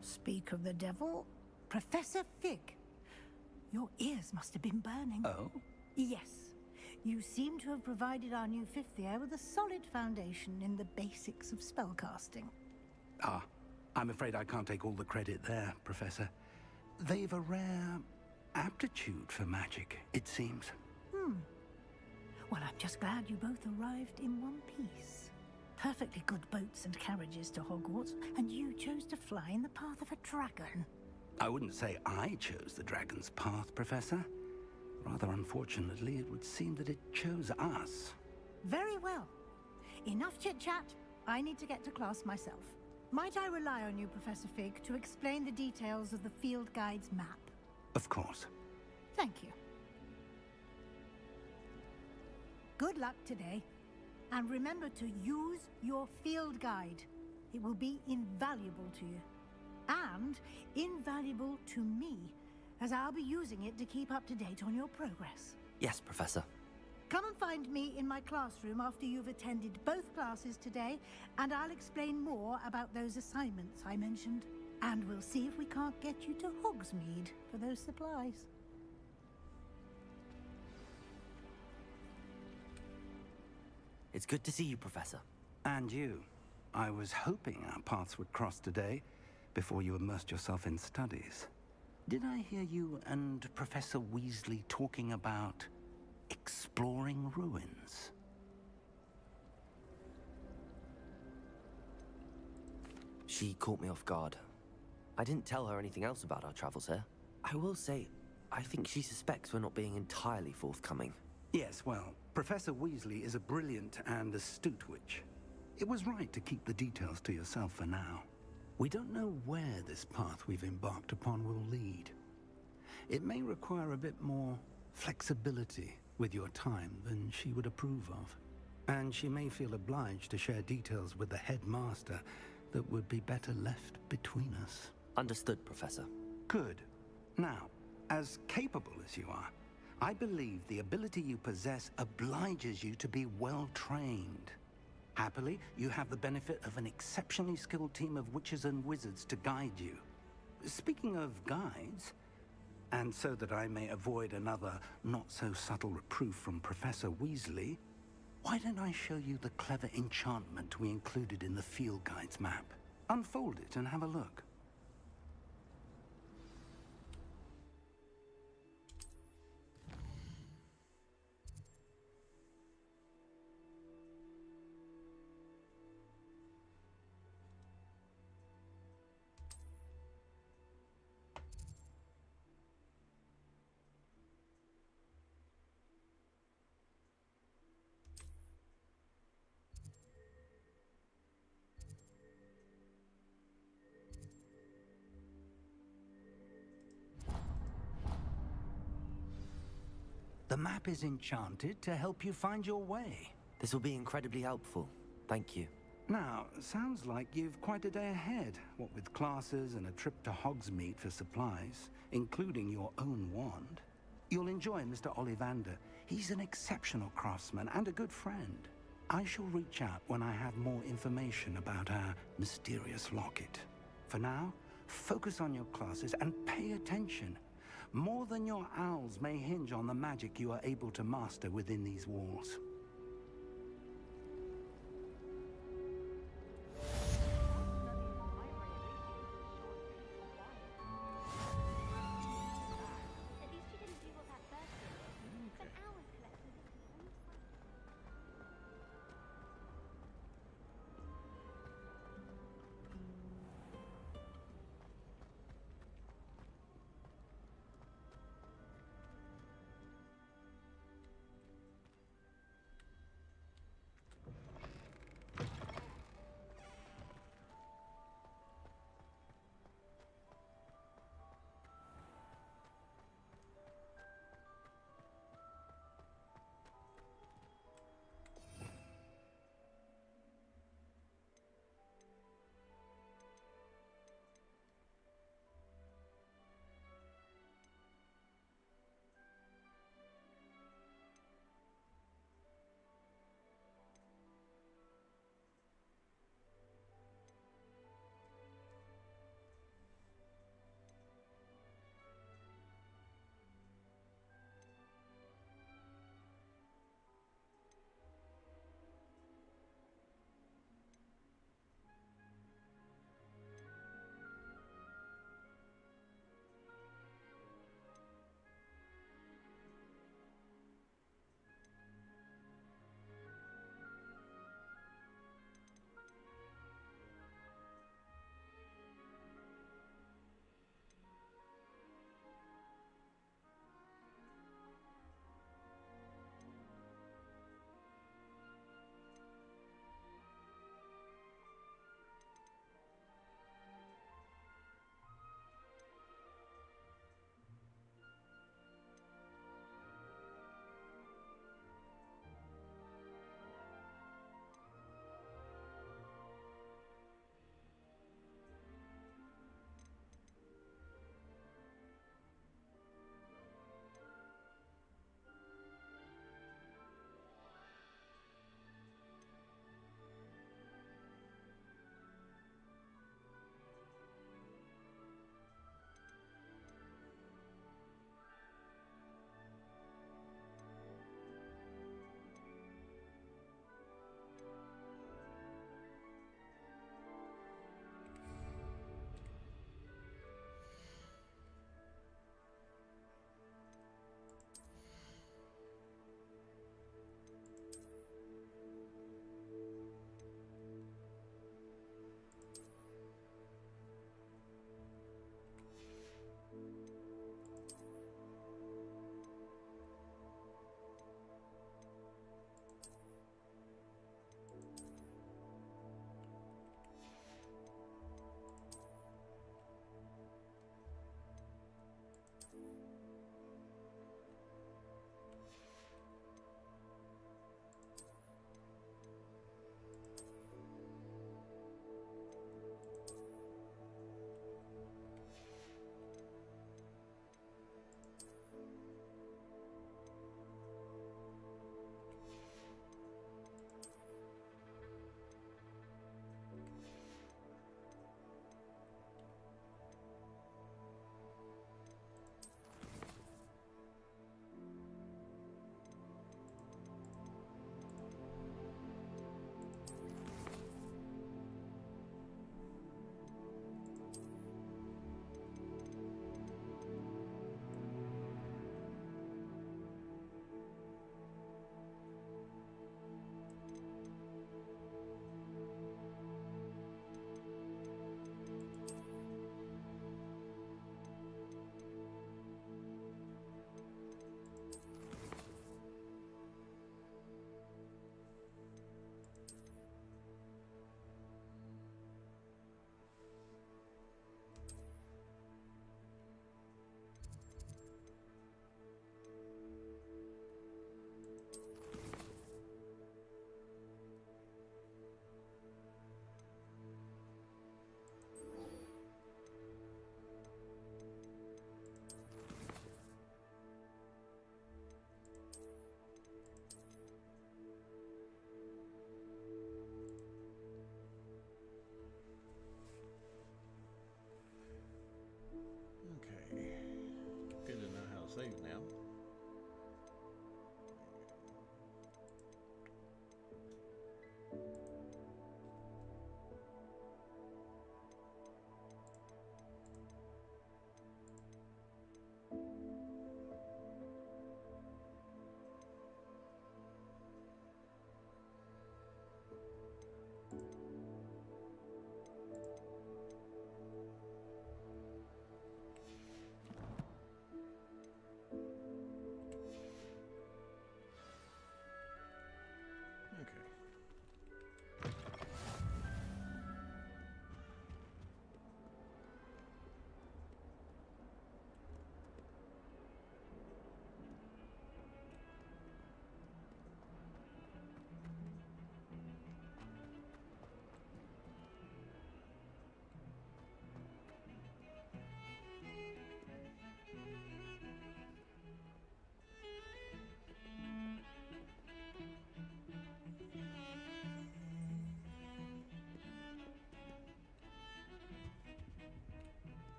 Speak of the devil, Professor Fig. Your ears must have been burning. Oh? Yes. You seem to have provided our new fifth year with a solid foundation in the basics of spellcasting. Ah, I'm afraid I can't take all the credit there, Professor. They've a rare aptitude for magic, it seems. Well, I'm just glad you both arrived in one piece. Perfectly good boats and carriages to Hogwarts, and you chose to fly in the path of a dragon. I wouldn't say I chose the dragon's path, Professor. Rather unfortunately, it would seem that it chose us. Very well. Enough chit-chat. I need to get to class myself. Might I rely on you, Professor Fig, to explain the details of the field guide's map? Of course. Thank you. Good luck today. And remember to use your field guide. It will be invaluable to you. And invaluable to me, as I'll be using it to keep up to date on your progress. Yes, Professor. Come and find me in my classroom after you've attended both classes today, and I'll explain more about those assignments I mentioned. And we'll see if we can't get you to Hogsmeade for those supplies. It's good to see you, Professor. And you. I was hoping our paths would cross today, before you immersed yourself in studies. Did I hear you and Professor Weasley talking about exploring ruins? She caught me off guard. I didn't tell her anything else about our travels here. I will say, I think she suspects we're not being entirely forthcoming. Yes, well, Professor Weasley is a brilliant and astute witch. It was right to keep the details to yourself for now. We don't know where this path we've embarked upon will lead. It may require a bit more flexibility with your time than she would approve of. And she may feel obliged to share details with the headmaster that would be better left between us. Understood, Professor. Good. Now, as capable as you are, I believe the ability you possess obliges you to be well trained. Happily, you have the benefit of an exceptionally skilled team of witches and wizards to guide you. Speaking of guides, and so that I may avoid another not-so-subtle reproof from Professor Weasley, why don't I show you the clever enchantment we included in the field guide's map? Unfold it and have a look. The map is enchanted to help you find your way. This will be incredibly helpful. Thank you. Now, sounds like you've quite a day ahead, what with classes and a trip to Hogsmeade for supplies, including your own wand. You'll enjoy Mr. Ollivander. He's an exceptional craftsman and a good friend. I shall reach out when I have more information about our mysterious locket. For now, focus on your classes and pay attention. More than your owls may hinge on the magic you are able to master within these walls.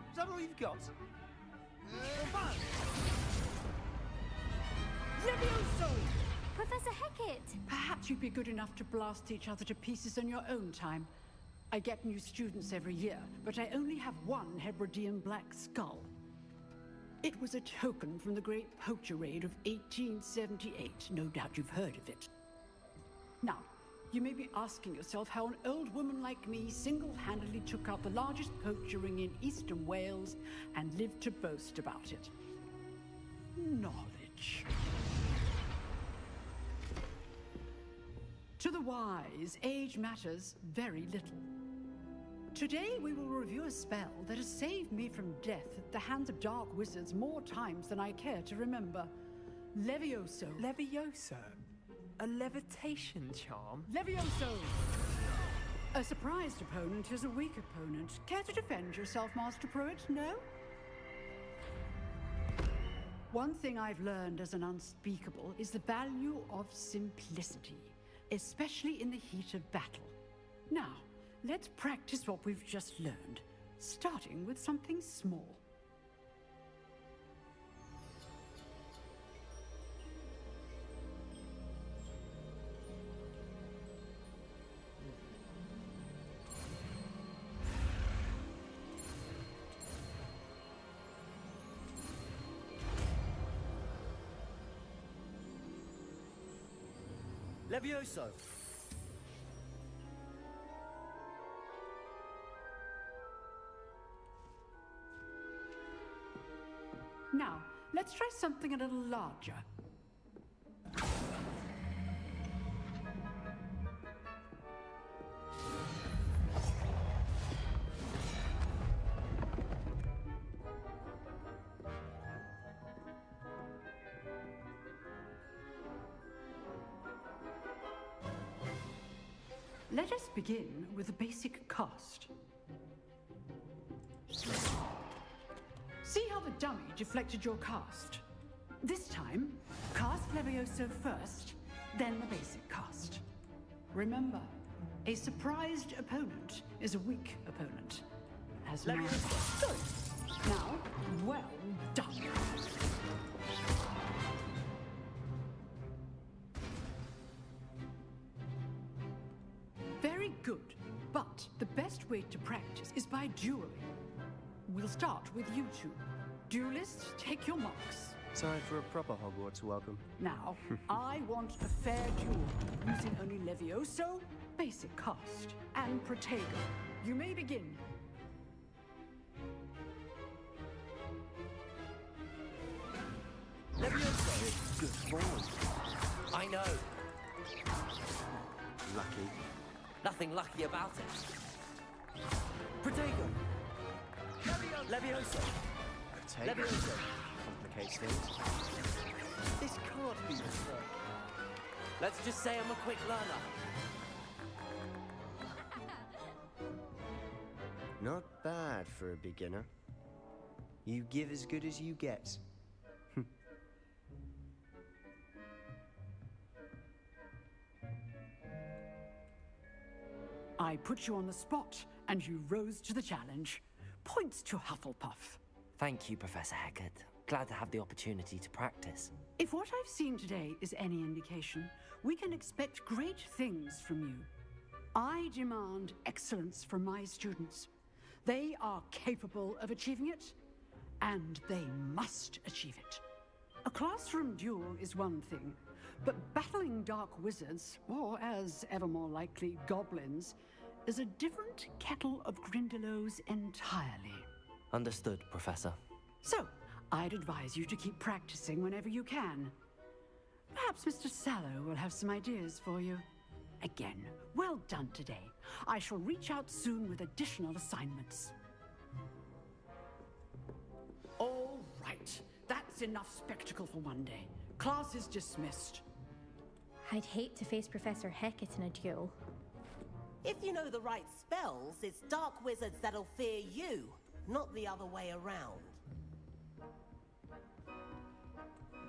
Is that all you've got? Levioso! Professor Hecat! Perhaps you'd be good enough to blast each other to pieces in your own time. I get new students every year, but I only have one Hebridean black skull. It was a token from the Great Poacher Raid of 1878. No doubt you've heard of it. Now, you may be asking yourself how an old woman like me single-handedly took out the largest poacher ring in eastern Wales and lived to boast about it. Knowledge. To the wise, age matters very little. Today we will review a spell that has saved me from death at the hands of dark wizards more times than I care to remember. Levioso. Levioso? A levitation charm? Levioso! A surprised opponent is a weak opponent. Care to defend yourself, Master Pruitt? No? One thing I've learned as an unspeakable is the value of simplicity, especially in the heat of battle. Now, let's practice what we've just learned, starting with something small. Levioso! Now, let's try something a little larger. Let us begin with a basic cast. See how the dummy deflected your cast? This time, cast Levioso first, then the basic cast. Remember, a surprised opponent is a weak opponent. As Levioso. Good. Now, well done. Very good, but the best way to practice is by dueling. We'll start with you two. Duelists, take your marks. Time for a proper Hogwarts welcome. Now, I want a fair duel, using only Levioso, basic cast, and Protego. You may begin. Levioso! Good form. I know. Lucky. Nothing lucky about it. Protego! Levioso! Levioso! Complicates things. This can't be the trick. Let's just say I'm a quick learner. Not bad for a beginner. You give as good as you get. I put you on the spot, and you rose to the challenge. Points to Hufflepuff. Thank you, Professor Hecat. Glad to have the opportunity to practice. If what I've seen today is any indication, we can expect great things from you. I demand excellence from my students. They are capable of achieving it, and they must achieve it. A classroom duel is one thing, but battling dark wizards, or as ever more likely, goblins, is a different kettle of Grindylows entirely. Understood, Professor. So, I'd advise you to keep practicing whenever you can. Perhaps Mr. Sallow will have some ideas for you. Again, well done today. I shall reach out soon with additional assignments. All right. That's enough spectacle for one day. Class is dismissed. I'd hate to face Professor Hecat in a duel. If you know the right spells, it's dark wizards that'll fear you, not the other way around.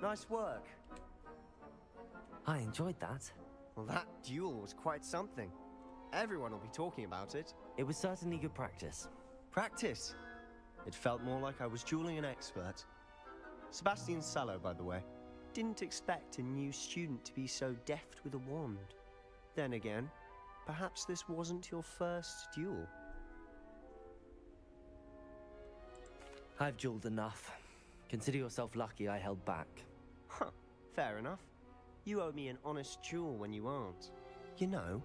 Nice work. I enjoyed that. Well, that duel was quite something. Everyone will be talking about it. It was certainly good practice. Practice? It felt more like I was dueling an expert. Sebastian Sallow, by the way. Didn't expect a new student to be so deft with a wand. Then again, perhaps this wasn't your first duel. I've dueled enough. Consider yourself lucky I held back. Huh, fair enough. You owe me an honest duel when you aren't. You know,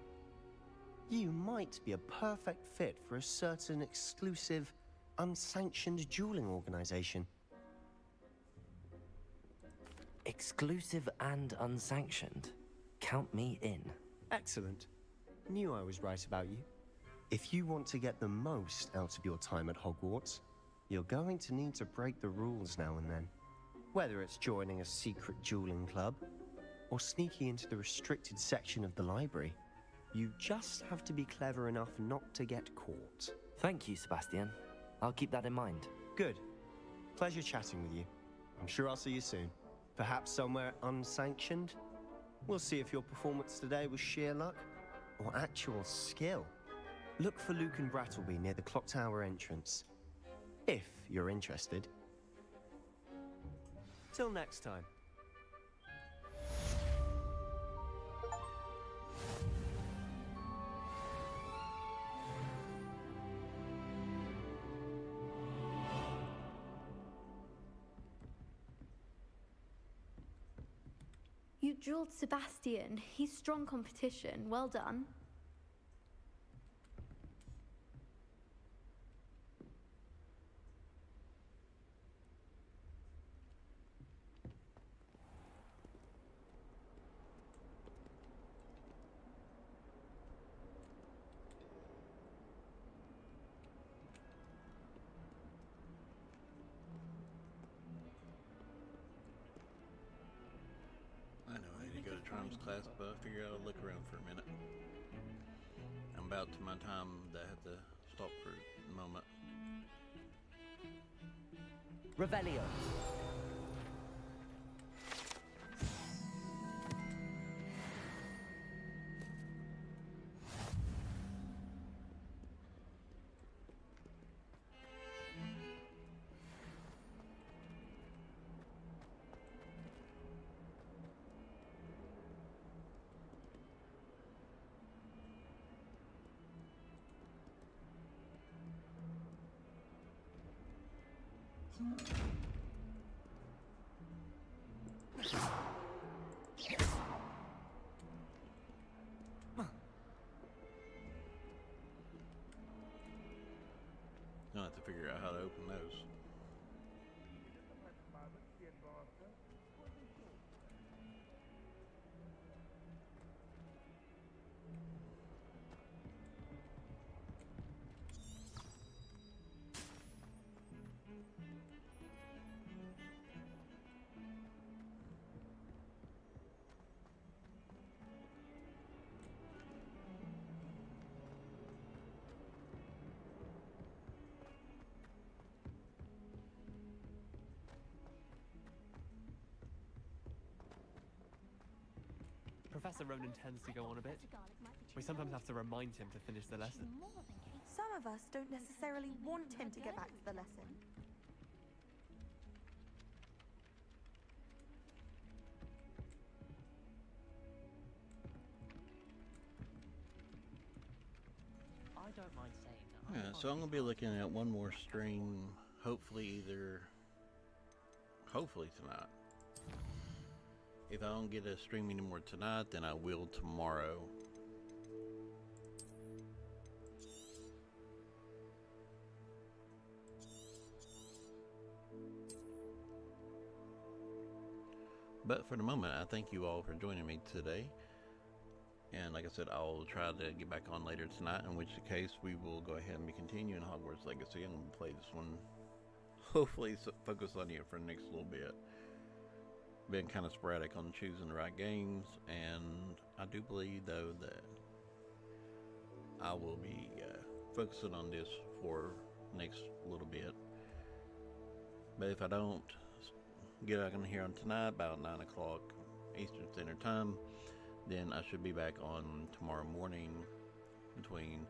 you might be a perfect fit for a certain exclusive, unsanctioned dueling organization. Exclusive and unsanctioned. Count me in. Excellent. Knew I was right about you. If you want to get the most out of your time at Hogwarts, you're going to need to break the rules now and then. Whether it's joining a secret dueling club, or sneaking into the restricted section of the library, you just have to be clever enough not to get caught. Thank you, Sebastian. I'll keep that in mind. Good. Pleasure chatting with you. I'm sure I'll see you soon. Perhaps somewhere unsanctioned? We'll see if your performance today was sheer luck or actual skill. Look for Luke and Brattleby near the clock tower entrance, if you're interested. Till next time. You dueled Sebastian. He's strong competition. Well done. Class, but I figure I'll look around for a minute. I'm about to my time that I have to stop for a moment. Revelio. I'll have to figure out how to open those. Professor Ronan tends to go on a bit. We sometimes have to remind him to finish the lesson. Some of us don't necessarily want him to get back to the lesson. don't mind saying that. Yeah, so I'm going to be looking at one more stream, hopefully tonight. If I don't get a stream anymore tonight, then I will tomorrow. But for the moment, I thank you all for joining me today. And like I said, I'll try to get back on later tonight, in which case we will go ahead and be continuing Hogwarts Legacy. I'm going to play this one, hopefully focus on it for the next little bit. Been kind of sporadic on choosing the right games, and I do believe though that I will be focusing on this for next little bit. But if I don't get out in here on tonight about 9 o'clock Eastern Standard Time, then I should be back on tomorrow morning between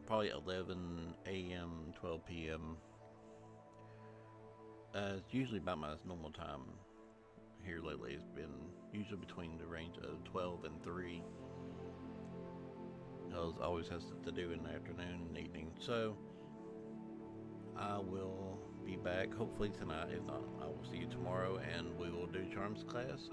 probably 11 a.m. 12 p.m. It's usually about my normal time here lately. It's been usually between the range of 12 and 3, because it always has to do in the afternoon and evening. So I will be back hopefully tonight. If not, I will see you tomorrow, and we will do Charms class.